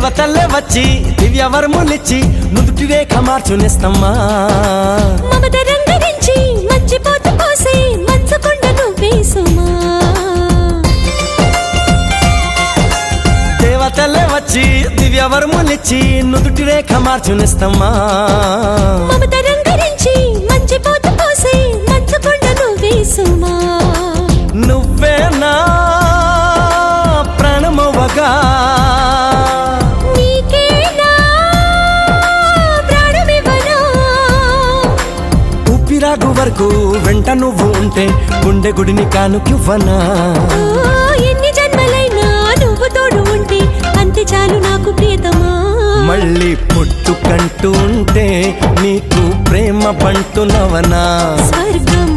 దేవతల్లే వచ్చి దివ్య వరములిచ్చి నుదుటి రేఖ మార్చునిస్తమ్మా మమత రంగరించి మంచిపోతు పోసే మంచుకొండ నువ్వే సుమా దేవతల్లే వచ్చి దివ్య వరములిచ్చి నుదుటి రేఖ మార్చునిస్తమ్మా మమత రంగరించి మంచిపోతు పోసే మంచుకొండ నువ్వే సుమా నువ్వే నా ప్రాణమవ్వగా నీకేనా ప్రాణమివ్వనా ఊపిరాగు వరకు వెంట నువ్వు ఉంటే గుండె గుడిని కానుకివ్వనా ఎన్ని జన్మలైనా నువ్వు తోడు ఉంటే అంతే చాలు నాకు ప్రియతమా మళ్ళీ పుట్టుకంటూ ఉంటే నీకు ప్రేమ పంటునవనా స్వర్గం